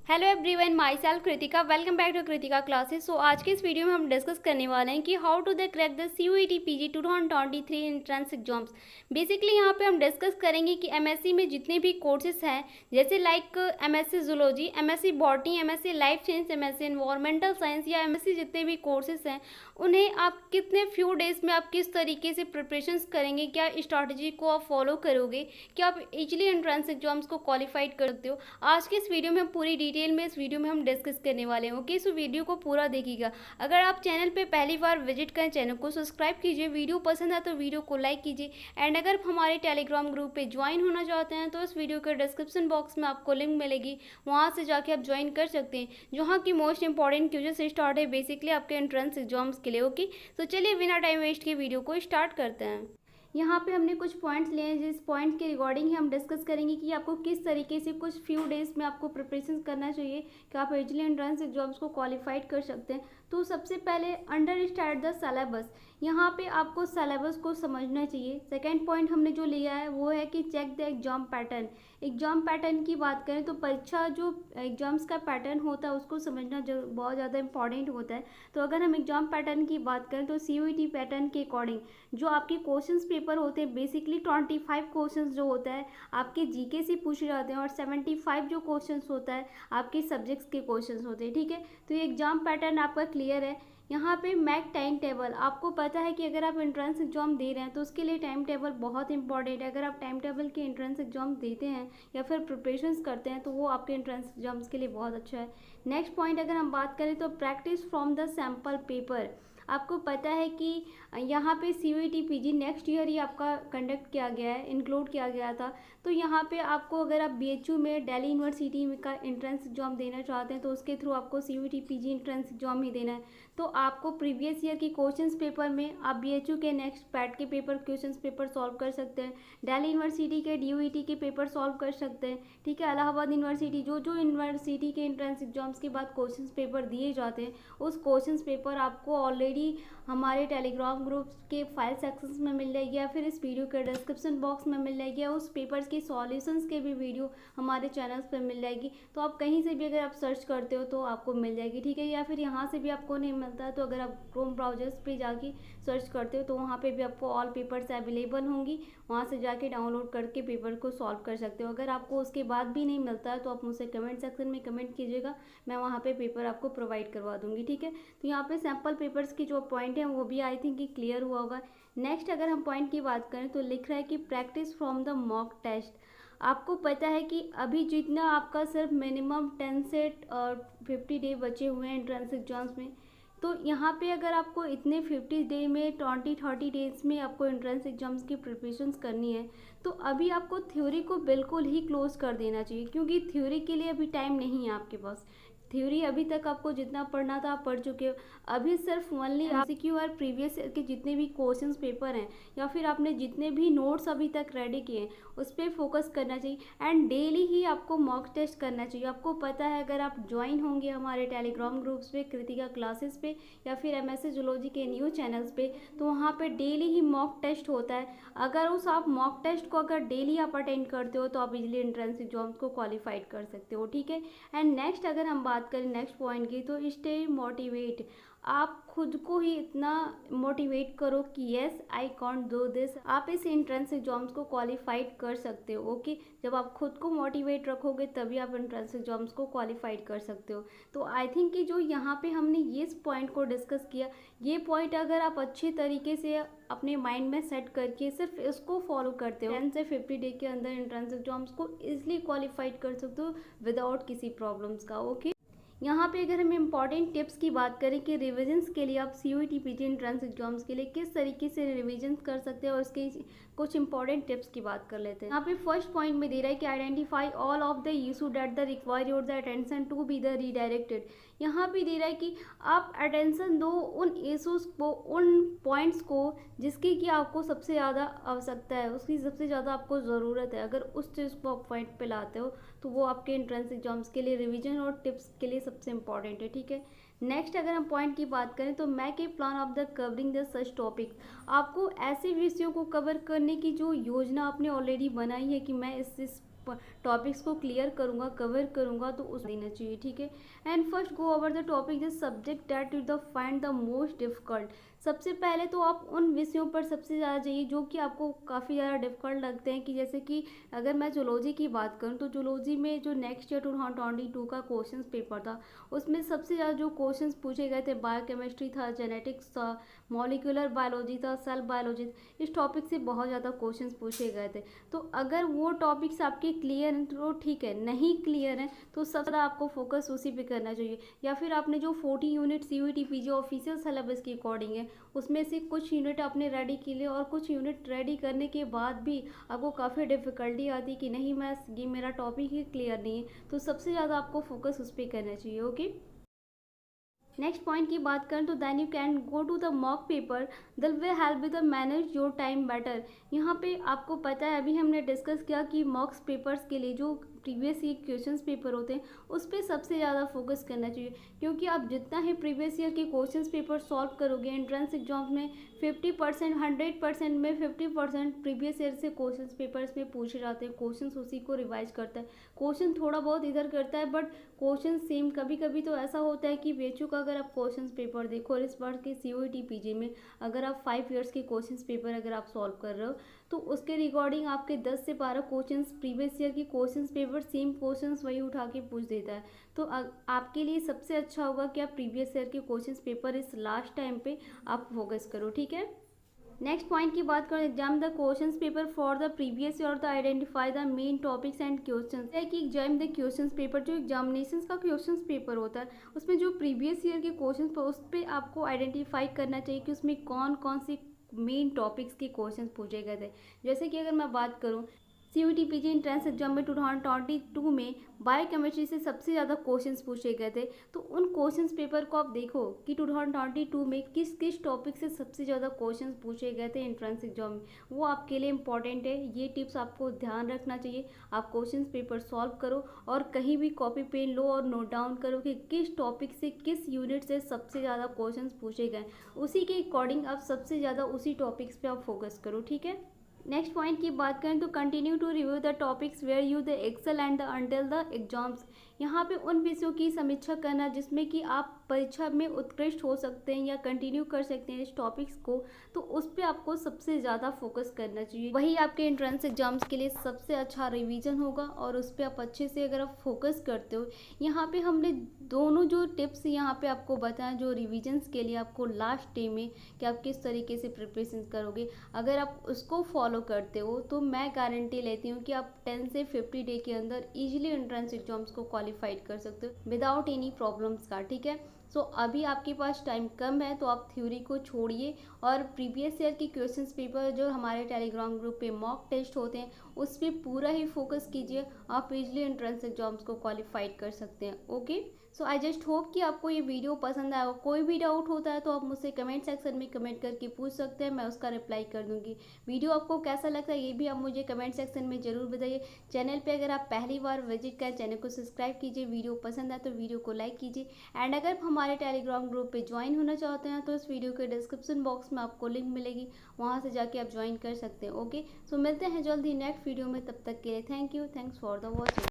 Hello everyone, myself Kritika. Welcome back to Kritika classes. So आज के इस वीडियो में हम डिस्कस करने वाले हैं कि how to the crack the CUET PG 2023 entrance exams. Basically यहाँ पे हम डिस्कस करेंगे कि MSc में जितने भी कोर्सेज हैं, जैसे like MSc zoology, MSc botany, MSc life science, MSc environmental science या MSc जितने भी कोर्सेज हैं, उन्हें आप कितने फ्यू डेज में आप किस तरीके से प्रिपरेशंस करेंगे, क्या स्ट्रैटेजी को आप फॉलो करोगे कि आप इजीली एंट्रेंस एग्जाम्स को क्वालिफाइड कर सकते हो। आज के इस वीडियो में हम पूरी डिटेल में इस वीडियो में हम डिस्कस करने वाले हैं। ओके, सो वीडियो को पूरा देखिएगा। अगर आप चैनल पे पहली बार विजिट करें, चैनल को सब्सक्राइब कीजिए, वीडियो पसंद है तो वीडियो को लाइक कीजिए। एंड अगर हमारे टेलीग्राम ग्रुप पे ज्वाइन होना चाहते हैं तो इस वीडियो के डिस्क्रिप्शन बॉक्स में आपको लिंक मिलेगी, वहाँ से जाके आप ज्वाइन कर सकते हैं, जहाँ की मोस्ट इंपॉर्टेंट क्वेश्चन से स्टार्ट है बेसिकली आपके एंट्रेंस एग्जाम्स के लिए। ओके, तो चलिए बिना टाइम वेस्ट के वीडियो को स्टार्ट करते हैं। यहाँ पे हमने कुछ पॉइंट्स लिए हैं, जिस पॉइंट के रिगार्डिंग ही हम डिस्कस करेंगे कि आपको किस तरीके से कुछ फ्यू डेज में आपको प्रिपरेशन करना चाहिए कि आप इजीली एंट्रेंस एग्जाम्स को क्वालिफाइड कर सकते हैं। तो सबसे पहले अंडरस्टैंड द सिलेबस, यहाँ पे आपको सिलेबस को समझना चाहिए। सेकेंड पॉइंट हमने जो लिया है वो है कि check the exam pattern. Exam pattern की बात करें तो परीक्षा जो एग्जाम्स का पैटर्न होता है उसको समझना बहुत ज़्यादा इंपॉर्टेंट होता है। तो अगर हम एग्जाम पैटर्न की बात करें तो CUET पैटर्न के अकॉर्डिंग जो आपके क्वेश्चंस पेपर होते हैं, बेसिकली 25 क्वेश्चंस जो होता है आपके जीके से पूछे जाते हैं और 75 जो क्वेश्चंस होता है आपके सब्जेक्ट्स के क्वेश्चंस होते हैं। ठीक है, तो ये एग्जाम पैटर्न आपका क्लियर है। यहाँ पे मैक टाइम टेबल, आपको पता है कि अगर आप एंट्रेंस एग्जाम दे रहे हैं तो उसके लिए टाइम टेबल बहुत इंपॉर्टेंट है। अगर आप टाइम टेबल के एंट्रेंस एग्जाम देते हैं या फिर प्रिपरेशंस करते हैं तो वो आपके एंट्रेंस एग्जाम्स के लिए बहुत अच्छा है। नेक्स्ट पॉइंट अगर हम बात करें तो practice from the sample paper. आपको पता है कि यहाँ पे CUET PG नेक्स्ट ईयर ही आपका कंडक्ट किया गया है, इंक्लूड किया गया था। तो यहाँ पे आपको अगर आप BHU में दिल्ली यूनिवर्सिटी का एंट्रेंस एग्जाम देना चाहते हैं तो उसके थ्रू आपको CUET PG एंट्रेंस एग्जाम ही देना है। तो आपको प्रीवियस ईयर की क्वेश्चंस पेपर में आप BHU के नेक्स्ट पैट के पेपर क्वेश्चंस पेपर सॉल्व कर सकते हैं, दिल्ली यूनिवर्सिटी के DUET के पेपर सॉल्व कर सकते हैं। ठीक है, इलाहाबाद यूनिवर्सिटी, जो यूनिवर्सिटी के एंट्रेंस एग्जाम्स के बाद क्वेश्चंस पेपर दिए जाते हैं उस क्वेश्चंस पेपर आपको ऑलरेडी हमारे टेलीग्राम ग्रुप के फाइल सेक्शंस में मिल जाएगी या फिर इस वीडियो के डिस्क्रिप्शन बॉक्स में मिल जाएगी, या उस पेपर्स के सॉल्यूशंस के भी वीडियो हमारे चैनल्स पर मिल जाएगी। तो आप कहीं से भी अगर आप सर्च करते हो तो आपको मिल जाएगी। ठीक है, या फिर यहाँ से भी आपको नहीं मिलता है तो अगर आप क्रोम ब्राउजर्स पे जाके सर्च करते हो तो वहाँ पे भी आपको ऑल पेपर्स अवेलेबल होंगी, वहाँ से जाके डाउनलोड करके पेपर को सॉल्व कर सकते हो। अगर आपको उसके बाद भी नहीं मिलता है तो आप मुझसे कमेंट सेक्शन में कमेंट कीजिएगा, मैं वहाँ पे पेपर आपको प्रोवाइड करवा दूँगी। ठीक है, तो यहाँ पे सैम्पल पेपर्स की जो पॉइंट है वो भी आई थिंक कि क्लियर हुआ होगा। नेक्स्ट अगर हम पॉइंट की बात करें तो लिख रहा है कि practice from the mock test. आपको पता है कि अभी जितना आपका सिर्फ मिनिमम 10 से 50 डे बचे हुए हैं एंट्रेंस एग्जाम्स में, तो यहाँ पे अगर आपको इतने 50 डे में 20-30 डेज में आपको एंट्रेंस एग्जाम्स की प्रिपरेशंस करनी है तो अभी आपको थ्योरी को बिल्कुल ही क्लोज कर देना चाहिए, क्योंकि थ्योरी के लिए अभी टाइम नहीं है आपके पास। थ्योरी अभी तक आपको जितना पढ़ना था आप पढ़ चुके हो। अभी सिर्फ ओनली MCQ और प्रीवियस ईयर के जितने भी क्वेश्चंस पेपर हैं या फिर आपने जितने भी नोट्स अभी तक रेडी किए हैं उस पर फोकस करना चाहिए। एंड डेली ही आपको मॉक टेस्ट करना चाहिए। आपको पता है अगर आप ज्वाइन होंगे हमारे टेलीग्राम ग्रुप्स पे, कृतिका क्लासेस पे या फिर MSc जूलॉजी के न्यू चैनल्स पे, तो वहाँ पे डेली ही मॉक टेस्ट होता है। अगर उस आप मॉक टेस्ट को अगर डेली आप अटेंड करते हो तो आप इजीली एंट्रेंस एग्जाम्स को क्वालिफाइड कर सकते हो। ठीक है, एंड नेक्स्ट अगर हम बात करें नेक्स्ट पॉइंट की तो स्टे मोटिवेट। आप खुद को ही इतना मोटिवेट करो कि yes I can't do this, आप इस एंट्रेंस एग्जाम्स को क्वालिफाइड कर सकते हो। ओके, जब आप खुद को मोटिवेट रखोगे तभी आप एंट्रेंस एग्जाम्स को क्वालिफाइड कर सकते हो। तो आई थिंक कि जो यहाँ पे हमने ये पॉइंट को डिस्कस किया, ये पॉइंट अगर आप अच्छे तरीके से अपने माइंड में सेट करके सिर्फ इसको फॉलो करते हो 10 से 50 डे के अंदर एंट्रेंस एग्जाम्स को ईजिली क्वालिफाइड कर सकते हो विदाउट किसी प्रॉब्लम्स का। ओके, यहाँ पे अगर हम इम्पॉर्टेंट टिप्स की बात करें कि रिविजन्स के लिए आप CUET PG एंट्रेंस एग्जाम्स के लिए किस तरीके से रिविजन्स कर सकते हैं और उसके कुछ इंपॉर्टेंट टिप्स की बात कर लेते हैं। यहाँ पे फर्स्ट पॉइंट में दे रहा है कि identify all of the issue that the require your the attention to be the redirected. यहाँ पे दे रहा है कि आप अटेंशन दो उन इशूज़ को, उन पॉइंट्स को जिसकी कि आपको सबसे ज़्यादा आवश्यकता है, उसकी सबसे ज़्यादा आपको ज़रूरत है। अगर उस चीज़ को आप पॉइंट पे लाते हो तो वो आपके एंट्रेंस एग्जाम्स के लिए रिवीजन और टिप्स के लिए सबसे इंपॉर्टेंट है। ठीक है, नेक्स्ट अगर हम पॉइंट की बात करें तो make a plan of the covering the such topic. आपको ऐसे विषयों को कवर करने की जो योजना आपने ऑलरेडी बनाई है कि मैं इस टॉपिक्स को क्लियर करूँगा, कवर करूँगा, तो उस देना चाहिए, ठीक है। And first go over the topic the subject that you the find the most difficult. सबसे पहले तो आप उन विषयों पर सबसे ज़्यादा जाइए जो कि आपको काफ़ी ज़्यादा डिफिकल्ट लगते हैं, कि जैसे कि अगर मैं जूलॉजी की बात करूं तो जूलॉजी में जो नेक्स्ट ईयर 2022 का क्वेश्चंस पेपर था, उसमें सबसे ज़्यादा जो क्वेश्चंस पूछे गए थे बायोकेमिस्ट्री था, जेनेटिक्स था, मॉलिक्यूलर बायोलॉजी था, सेल बायोलॉजी, इस टॉपिक से बहुत ज़्यादा क्वेश्चंस पूछे गए थे। तो अगर वो टॉपिक्स आपके क्लियर हैं तो ठीक है, नहीं क्लियर हैं तो सबसे ज़्यादा आपको फोकस उसी पे करना चाहिए। या फिर आपने जो 40 unit CUET PG official syllabus के अकॉर्डिंग है, उसमें से कुछ यूनिट आपने रेडी की लिए और कुछ यूनिट रेडी करने के बाद भी आपको काफ़ी डिफ़िकल्टी आती कि नहीं मैं ये मेरा टॉपिक ही क्लियर नहीं है, तो सबसे ज़्यादा आपको फोकस उस पर करना चाहिए। ओके, नेक्स्ट पॉइंट की बात करें तो then you can go to the mock paper that will help with manage your time better. यहाँ पे आपको पता है, अभी हमने डिस्कस किया कि मॉक्स पेपर्स के लिए जो प्रीवियस ईयर क्वेश्चंस पेपर होते हैं उस पर सबसे ज़्यादा फोकस करना चाहिए, क्योंकि आप जितना ही प्रीवियस ईयर के क्वेश्चंस पेपर सॉल्व करोगे एंट्रेंस एग्जाम्स में 50%, 100% में 50% प्रीवियस ईयर से क्वेश्चंस पेपर्स में पूछे जाते हैं। क्वेश्चंस उसी को रिवाइज करता है, क्वेश्चन थोड़ा बहुत इधर करता है बट क्वेश्चन सेम। कभी कभी तो ऐसा होता है कि बेचू का अगर आप क्वेश्चंस पेपर देखो और इस बार के CUET PG में अगर आप 5 ईयर्स के क्वेश्चंस पेपर अगर आप सॉल्व कर रहे हो तो उसके रिकॉर्डिंग आपके 10 से 12 क्वेश्चंस प्रीवियस ईयर के क्वेश्चंस पेपर सेम क्वेश्चंस वही उठा के पूछ देता है। तो आपके लिए सबसे अच्छा होगा कि आप प्रीवियस ईयर के क्वेश्चंस पेपर इस लास्ट टाइम पे आप फोकस करो, ठीक है। नेक्स्ट पॉइंट की बात करें, exam the questions paper for the previous year, the identify the main topics and questions. है कि एग्जाम द क्वेश्चंस पेपर, जो एग्जामिनेशंस का क्वेश्चंस पेपर होता है उसमें जो प्रीवियस ईयर के क्वेश्चंस पर उस पर आपको आइडेंटिफाई करना चाहिए कि उसमें कौन कौन सी मेन टॉपिक्स के क्वेश्चंस पूछे गए थे। जैसे कि अगर मैं बात करूँ CUET PG एंट्रेंस एग्जाम में 2022 में बायोकेमिस्ट्री से सबसे ज़्यादा क्वेश्चंस पूछे गए थे, तो उन क्वेश्चंस पेपर को आप देखो कि 2022 में किस किस टॉपिक से सबसे ज़्यादा क्वेश्चंस पूछे गए थे एंट्रेंस एग्जाम में, वो आपके लिए इंपॉर्टेंट है। ये टिप्स आपको ध्यान रखना चाहिए। आप क्वेश्चंस पेपर सॉल्व करो और कहीं भी कॉपी पेन लो और नोट डाउन करो कि किस टॉपिक से किस यूनिट से सबसे ज़्यादा क्वेश्चंस पूछे गए, उसी के अकॉर्डिंग आप सबसे ज़्यादा उसी टॉपिक्स पे आप फोकस करो, ठीक है। नेक्स्ट पॉइंट की बात करें तो continue to review the topics where you the excel and the until the exams. यहाँ पे उन विषयों की समीक्षा करना जिसमें कि आप परीक्षा में उत्कृष्ट हो सकते हैं या कंटिन्यू कर सकते हैं इस टॉपिक्स को, तो उस पर आपको सबसे ज़्यादा फोकस करना चाहिए। वही आपके एंट्रेंस एग्जाम्स के लिए सबसे अच्छा रिवीजन होगा और उस पर आप अच्छे से अगर आप फोकस करते हो। यहाँ पे हमने दोनों जो टिप्स यहाँ पे आपको बताएं जो रिविजन्स के लिए आपको लास्ट डे में कि आप किस तरीके से प्रिपरेशन करोगे, अगर आप उसको फॉलो करते हो तो मैं गारंटी लेती हूँ कि आप 10 से 50 डे के अंदर इजीली एंट्रेंस एग्जाम्स को क्वालिफाइड कर सकते हो विदाउट एनी प्रॉब्लम्स का, ठीक है। सो अभी आपके पास टाइम कम है तो आप थ्योरी को छोड़िए और प्रीवियस ईयर के क्वेश्चंस पेपर जो हमारे टेलीग्राम ग्रुप पे मॉक टेस्ट होते हैं उस पर पूरा ही फोकस कीजिए, आप इजीली एंट्रेंस एग्जाम्स को क्वालिफाइड कर सकते हैं। Okay, so I just hope कि आपको ये वीडियो पसंद आएगा। कोई भी डाउट होता है तो आप मुझसे कमेंट सेक्शन में कमेंट करके पूछ सकते हैं, मैं उसका रिप्लाई कर दूंगी। वीडियो आपको कैसा लगता है ये भी आप मुझे कमेंट सेक्शन में ज़रूर बताइए। चैनल पे अगर आप पहली बार विजिट करें चैनल को सब्सक्राइब कीजिए, वीडियो पसंद आए तो वीडियो को लाइक कीजिए। एंड अगर हमारे टेलीग्राम ग्रुप पे ज्वाइन होना चाहते हैं तो इस वीडियो के डिस्क्रिप्शन बॉक्स में आपको लिंक मिलेगी, वहाँ से जाके आप ज्वाइन कर सकते हैं। ओके, सो मिलते हैं जल्दी नेक्स्ट वीडियो में, तब तक के लिए thank you, thanks for the watching.